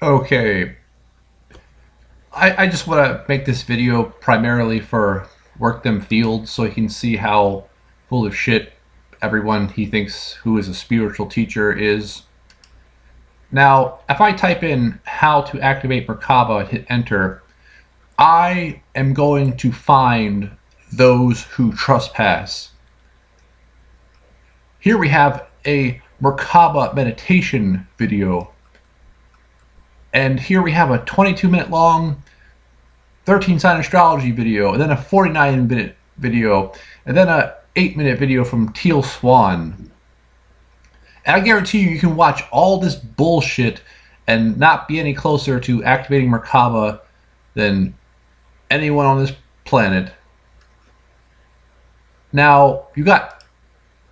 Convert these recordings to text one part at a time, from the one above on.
Okay, I just want to make this video primarily for Work Them Fields so he can see how full of shit everyone he thinks who is a spiritual teacher is. Now, if I type in how to activate Merkaba and hit enter, I am going to find those who trespass. Here we have a Merkaba meditation video. And here we have a 22-minute long 13-sign astrology video, and then a 49-minute video, and then a 8-minute video from Teal Swan. And I guarantee you can watch all this bullshit and not be any closer to activating Merkaba than anyone on this planet. Now, you got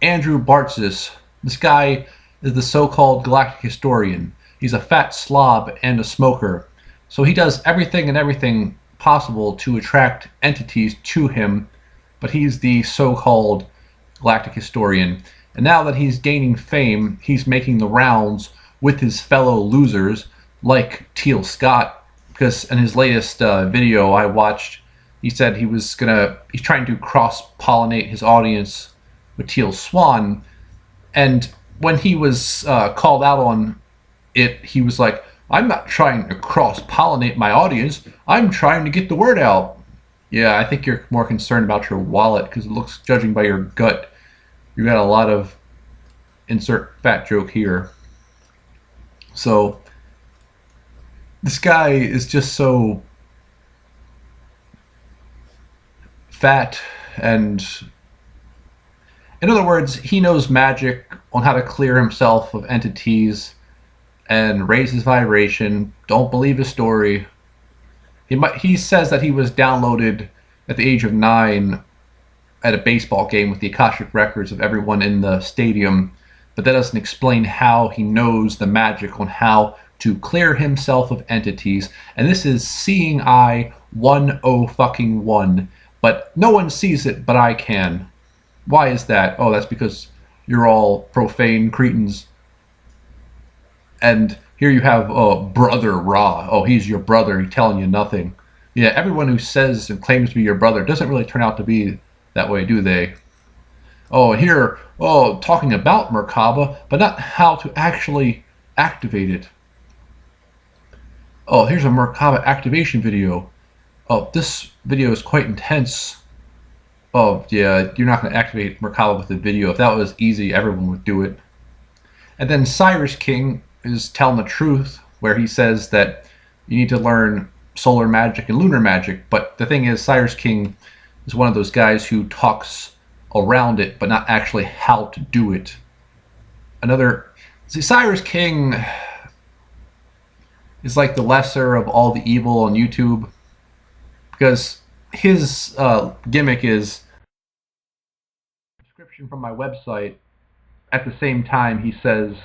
Andrew Bartzis. This guy is the so-called galactic historian. He's a fat slob and a smoker. So he does everything possible to attract entities to him, but he's the so-called galactic historian. And now that he's gaining fame, he's making the rounds with his fellow losers like Teal Scott, because in his latest video I watched, he said he's trying to cross-pollinate his audience with Teal Swan, and when he was called out on it, he was like, I'm not trying to cross-pollinate my audience. I'm trying to get the word out. Yeah, I think you're more concerned about your wallet because it looks, judging by your gut, you got a lot of insert fat joke here. So this guy is just so fat, and in other words, he knows magic on how to clear himself of entities and raise his vibration. Don't believe his story. He says that he was downloaded at the age of 9 at a baseball game with the Akashic records of everyone in the stadium, but that doesn't explain how he knows the magic on how to clear himself of entities. And this is seeing eye 101, but no one sees it, but I can. Why is that? Oh, that's because you're all profane cretins. And here you have Brother Ra. Oh, he's your brother. He's telling you nothing. Yeah, everyone who says and claims to be your brother doesn't really turn out to be that way, do they? Oh, here, talking about Merkaba, but not how to actually activate it. Oh, here's a Merkaba activation video. Oh, this video is quite intense. Oh, yeah, you're not going to activate Merkaba with the video. If that was easy, everyone would do it. And then Cyrus King is telling the truth, where he says that you need to learn solar magic and lunar magic. But the thing is, Cyrus King is one of those guys who talks around it, but not actually how to do it. Cyrus King is like the lesser of all the evil on YouTube, because his gimmick is subscription from my website. At the same time, he says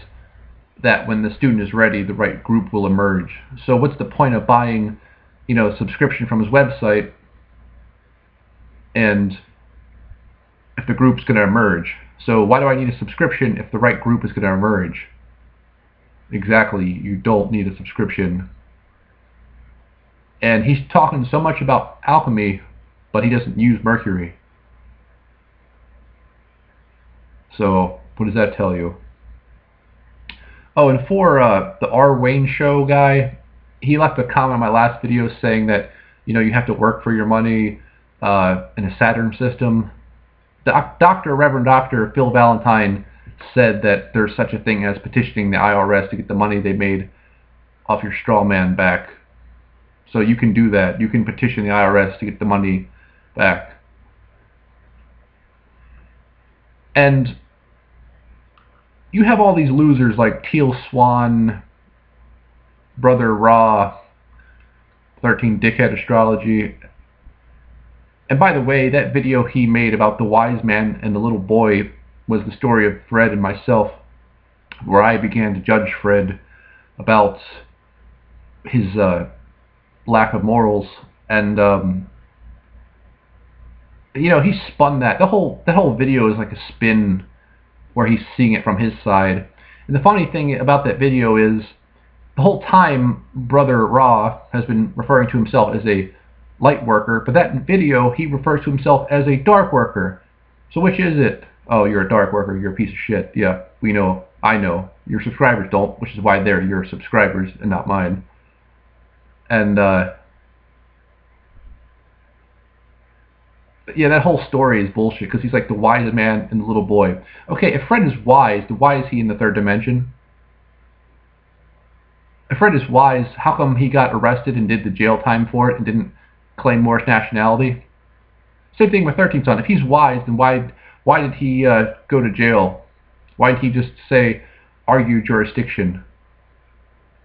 that when the student is ready, the right group will emerge. So what's the point of buying, a subscription from his website, and if the group's going to emerge? So why do I need a subscription if the right group is going to emerge? Exactly, you don't need a subscription. And he's talking so much about alchemy, but he doesn't use mercury. So what does that tell you? Oh, and for the R. Wayne Show guy, he left a comment on my last video saying that, you have to work for your money in a Saturn system. Reverend Dr. Phil Valentine said that there's such a thing as petitioning the IRS to get the money they made off your straw man back. So you can do that. You can petition the IRS to get the money back. And you have all these losers like Teal Swan, Brother Ra, 13 Dickhead Astrology. And by the way, that video he made about the wise man and the little boy was the story of Fred and myself, where I began to judge Fred about his lack of morals. And he spun that. The whole video is like a spin where he's seeing it from his side. And the funny thing about that video is The whole time, Brother Ra has been referring to himself as a light worker, but that video he refers to himself as a dark worker. So which is it? Oh, you're a dark worker, you're a piece of shit. Yeah, we know, I know. Your subscribers don't, which is why they're your subscribers and not mine. And, but yeah, that whole story is bullshit, because he's like the wisest man and the little boy. Okay, if Fred is wise, then why is he in the third dimension? If Fred is wise, how come he got arrested and did the jail time for it and didn't claim Moorish nationality? Same thing with 13th Son. If he's wise, then why did he go to jail? Why didn't he just say, argue jurisdiction?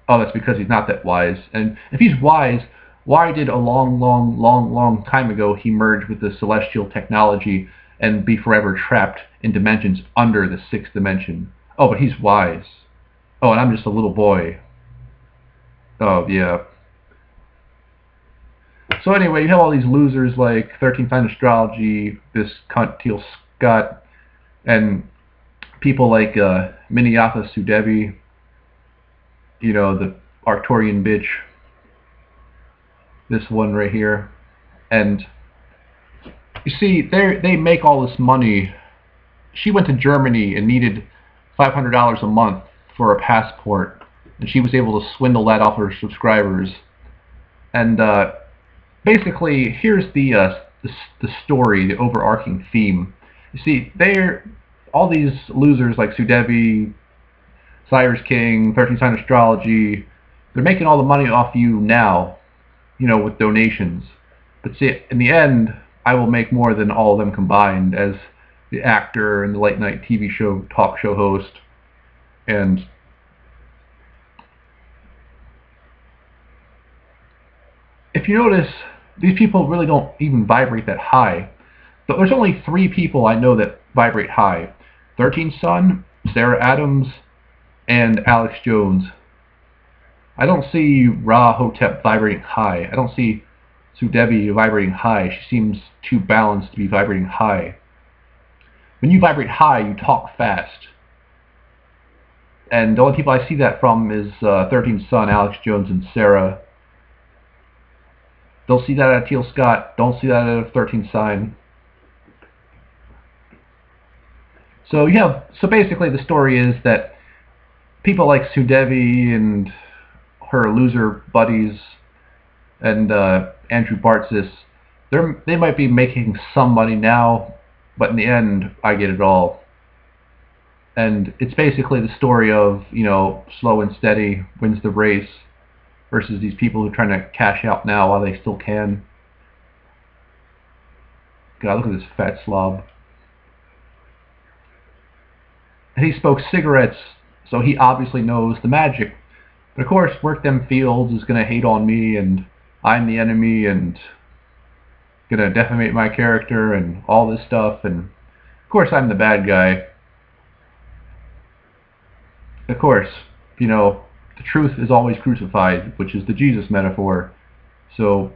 Oh, that's because he's not that wise. And if he's wise, why did a long time ago he merge with the celestial technology and be forever trapped in dimensions under the sixth dimension? Oh, but he's wise. Oh, and I'm just a little boy. Oh, yeah. So anyway, you have all these losers like 13th Sign Astrology, this cunt Teal Scott, and people like Miniyatha Sudevi, you know, the Arcturian bitch, this one right here. And you see, they make all this money. She went to Germany and needed $500 a month for a passport, and she was able to swindle that off her subscribers. And basically, here's the story, the overarching theme. You see, all these losers like Sudevi, Cyrus King, 13 Sign Astrology, they're making all the money off you now, you know, with donations. But see, in the end, I will make more than all of them combined as the actor and the late night TV show, talk show host. And if you notice, these people really don't even vibrate that high. There's only 3 people I know that vibrate high. 13th Son, Sarah Adams, and Alex Jones. I don't see Ra Hotep vibrating high. I don't see Sudevi vibrating high. She seems too balanced to be vibrating high. When you vibrate high, you talk fast. And the only people I see that from is 13th Son, Alex Jones, and Sarah. Don't see that out of Teal Scott. Don't see that out of 13th Sign. So basically the story is that people like Sudevi and her loser buddies and Andrew Bartzis, they might be making some money now, but in the end, I get it all. And it's basically the story of, you know, slow and steady wins the race versus these people who are trying to cash out now while they still can. God, look at this fat slob. And he smokes cigarettes, so he obviously knows the magic. But of course, Work Them Fields is going to hate on me, and I'm the enemy, and going to defamate my character, and all this stuff. And of course, I'm the bad guy. Of course, you know, the truth is always crucified, which is the Jesus metaphor. So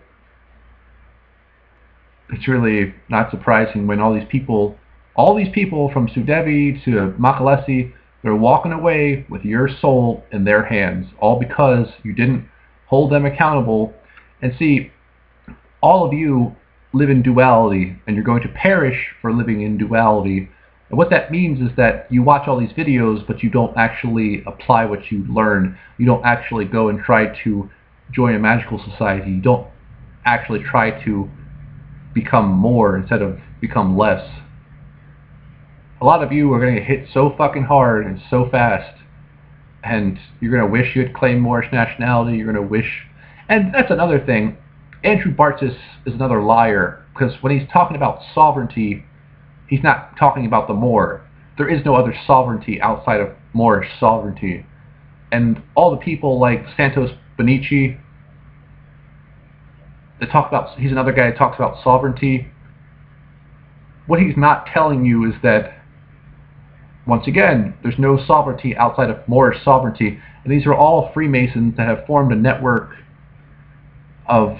it's really not surprising when all these people from Sudevi to Makalesi, they're walking away with your soul in their hands, all because you didn't hold them accountable. And see, all of you live in duality, and you're going to perish for living in duality. And what that means is that you watch all these videos, but you don't actually apply what you learn. You don't actually go and try to join a magical society. You don't actually try to become more instead of become less. A lot of you are going to get hit so fucking hard and so fast, and you're going to wish you had claimed Moorish nationality. You're going to wish, and that's another thing. Andrew Bartzis is another liar, because when he's talking about sovereignty, he's not talking about the Moor. There is no other sovereignty outside of Moorish sovereignty. And all the people like Santos Bonici, he's another guy that talks about sovereignty. What he's not telling you is that, once again, there's no sovereignty outside of Moorish sovereignty. And these are all Freemasons that have formed a network of,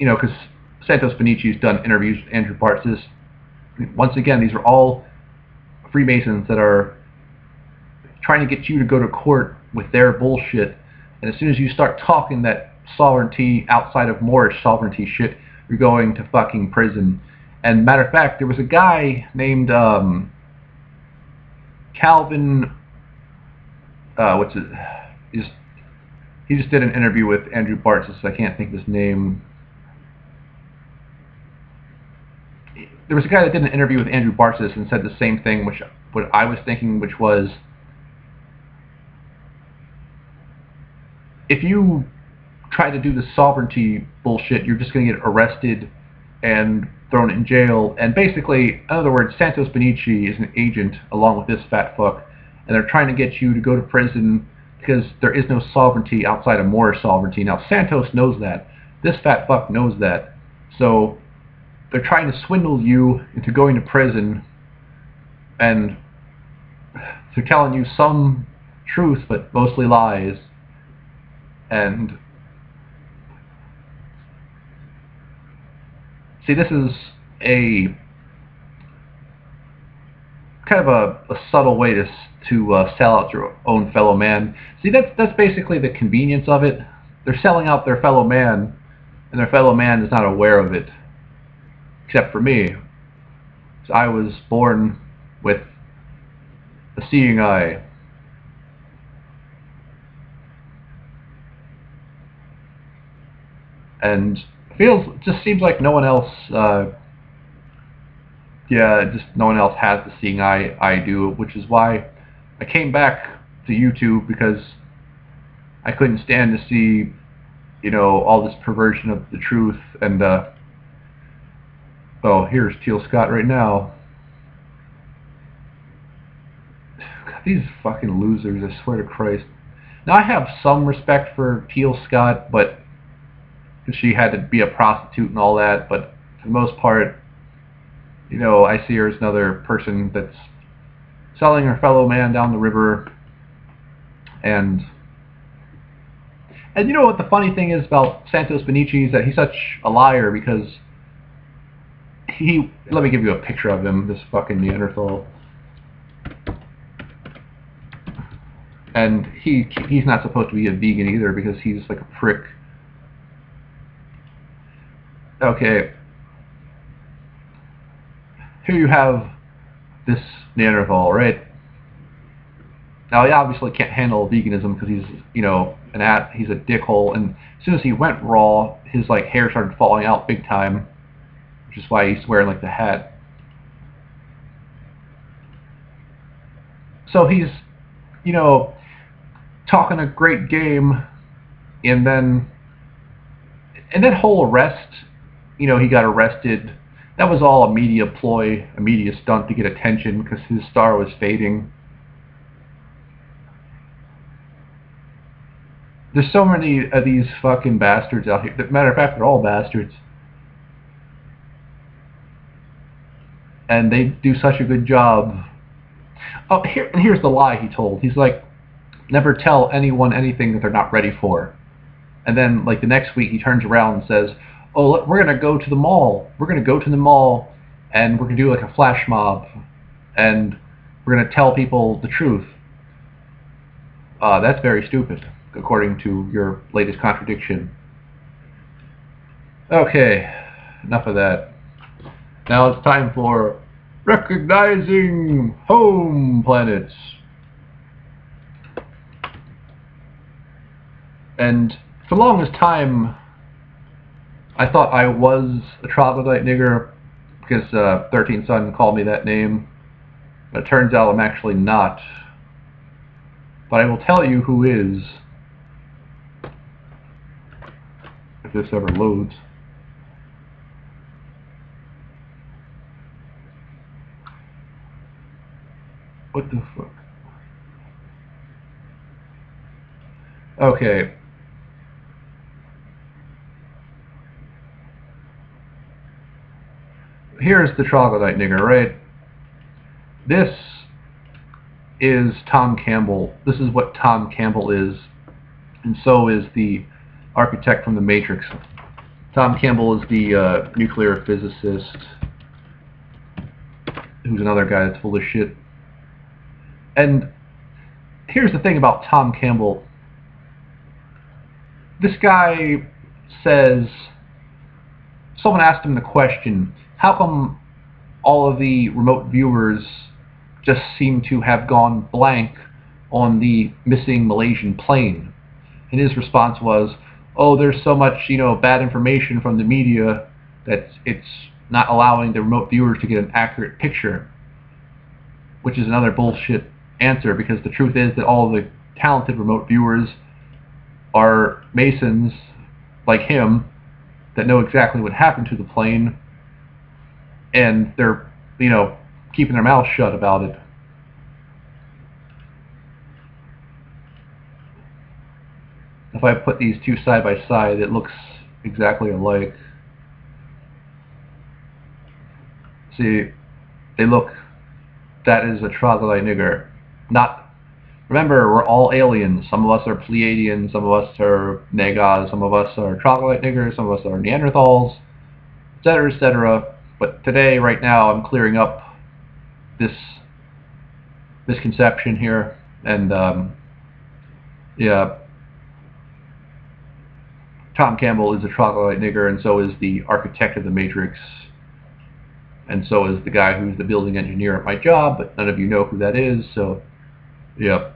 you know, because Santos Bonici's done interviews with Andrew Bartzis. Once again, these are all Freemasons that are trying to get you to go to court with their bullshit. And as soon as you start talking that sovereignty outside of Moorish sovereignty shit, you're going to fucking prison. And matter of fact, there was a guy named Calvin. What's it? He just did an interview with Andrew Bartzis. I can't think of his name. There was a guy that did an interview with Andrew Bartzis and said the same thing, which what I was thinking, which was, if you try to do the sovereignty bullshit, you're just going to get arrested and thrown in jail. And basically, in other words, Santos Benici is an agent along with this fat fuck, and they're trying to get you to go to prison because there is no sovereignty outside of Moorish sovereignty. Now, Santos knows that. This fat fuck knows that. So they're trying to swindle you into going to prison, and they're telling you some truth, but mostly lies. And see, this is a kind of a subtle way to sell out your own fellow man. See, that's basically the convenience of it. They're selling out their fellow man, and their fellow man is not aware of it, except for me. So I was born with a seeing eye. And it just seems like no one else, just no one else has the seeing eye I do, which is why I came back to YouTube, because I couldn't stand to see, all this perversion of the truth. And oh, here's Teal Scott right now. God, these fucking losers, I swear to Christ. Now, I have some respect for Teal Scott, but she had to be a prostitute and all that, but for the most part, I see her as another person that's selling her fellow man down the river. And you know what the funny thing is about Santos Benici is that he's such a liar, because let me give you a picture of him, this fucking Neanderthal. And he's not supposed to be a vegan either, because he's like a prick. Okay, here you have this Neanderthal, right? Now, he obviously can't handle veganism because he's, he's a dickhole, and as soon as he went raw, his hair started falling out big time, which is why he's wearing the hat. So he's, talking a great game, and then that whole arrest, he got arrested. That was all a media ploy, a media stunt to get attention, because his star was fading. There's so many of these fucking bastards out here. Matter of fact, they're all bastards. And they do such a good job. Oh, here's the lie he told. He's like, never tell anyone anything that they're not ready for. And then, the next week, he turns around and says, oh, we're going to go to the mall. We're going to go to the mall, and we're going to do a flash mob. And we're going to tell people the truth. That's very stupid, according to your latest contradiction. Okay, enough of that. Now it's time for recognizing home planets. And for the longest time, I thought I was a troglodyte nigger, because 13 Sun called me that name. But it turns out I'm actually not. But I will tell you who is, if this ever loads. What the fuck? Okay. Here's the troglodyte nigger, right? This is Tom Campbell. This is what Tom Campbell is. And so is the architect from The Matrix. Tom Campbell is the nuclear physicist, who's another guy that's full of shit. And here's the thing about Tom Campbell. this guy says, someone asked him the question, how come all of the remote viewers just seem to have gone blank on the missing Malaysian plane? And his response was, oh, there's so much, bad information from the media that it's not allowing the remote viewers to get an accurate picture. Which is another bullshit answer, because the truth is that all of the talented remote viewers are Masons like him that know exactly what happened to the plane, and they're, keeping their mouths shut about it. If I put these two side by side, it looks exactly alike. See, they look, that is a troglodyte nigger. Remember, we're all aliens. Some of us are Pleiadians, some of us are Negas, some of us are troglodyte niggers, some of us are Neanderthals, etc., etc. But today, right now, I'm clearing up this misconception here, and yeah, Tom Campbell is a troglodyte nigger, and so is the architect of the Matrix, and so is the guy who's the building engineer at my job, but none of you know who that is, so yeah.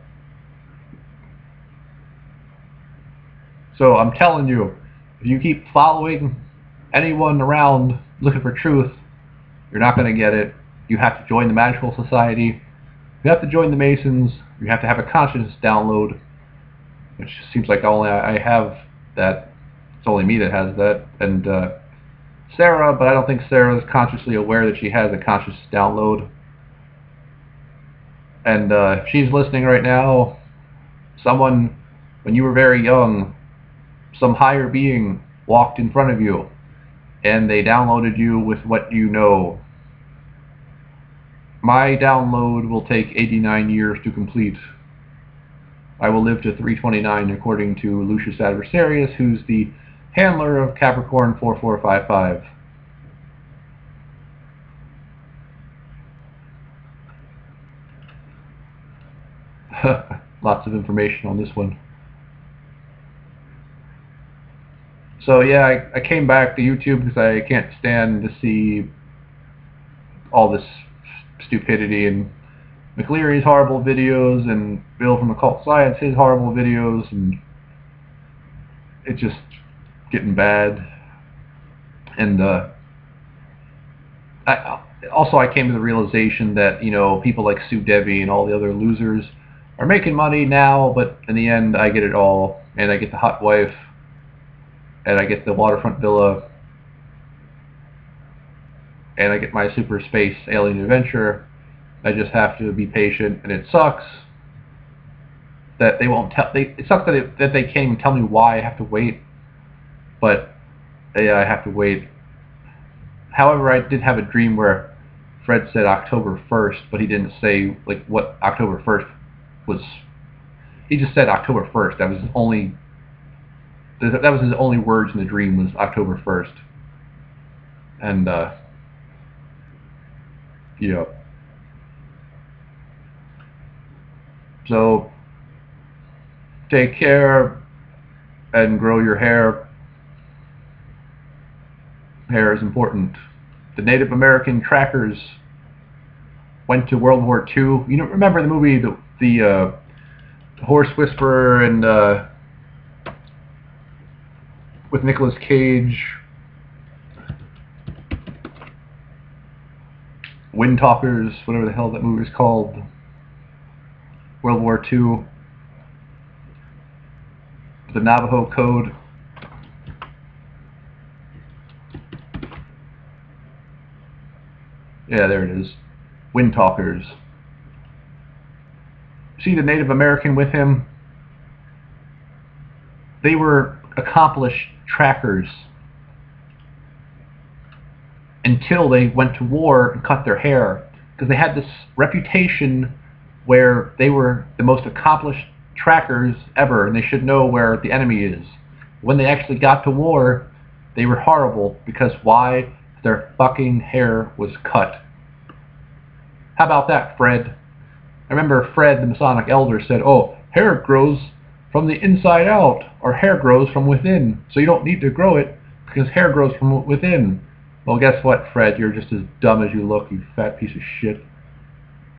So I'm telling you, if you keep following anyone around looking for truth, you're not going to get it. You have to join the Magical Society. You have to join the Masons. You have to have a consciousness download, which seems like only I have that. It's only me that has that. And Sarah, but I don't think Sarah is consciously aware that she has a conscious download. And if she's listening right now, someone, when you were very young, some higher being walked in front of you, and they downloaded you with what you know. My download will take 89 years to complete. I will live to 329 according to Lucius Adversarius, who's the handler of Capricorn 4455. Lots of information on this one. So yeah, I came back to YouTube because I can't stand to see all this stupidity, and McLeary's horrible videos, and Bill from Occult Science, his horrible videos, and it's just getting bad. And I came to the realization that, people like Sue Devi and all the other losers are making money now, but in the end I get it all, and I get the hot wife, and I get the waterfront villa, and I get my super space alien adventure. I just have to be patient, and it sucks that they won't tell. It sucks that they can't even tell me why I have to wait. But yeah, I have to wait. However, I did have a dream where Fred said October 1st, but he didn't say like what October 1st was. He just said October 1st. That was his only. That was his only words in the dream, was October 1st. And yeah. So take care and grow your hair. Hair is important. The Native American trackers went to World War II. You know, remember the movie, the Horse Whisperer, and with Nicolas Cage, Wind Talkers, whatever the hell that movie is called, World War II, the Navajo Code. Yeah, there it is. Wind Talkers. See the Native American with him? They were accomplished trackers until they went to war and cut their hair, because they had this reputation where they were the most accomplished trackers ever, and they should know where the enemy is. When they actually got to war, they were horrible, because why? Their fucking hair was cut. How about that, Fred? I remember Fred, the Masonic elder, said, oh, hair grows from the inside out. Our hair grows from within. So you don't need to grow it because hair grows from within. Well, guess what, Fred? You're just as dumb as you look, you fat piece of shit.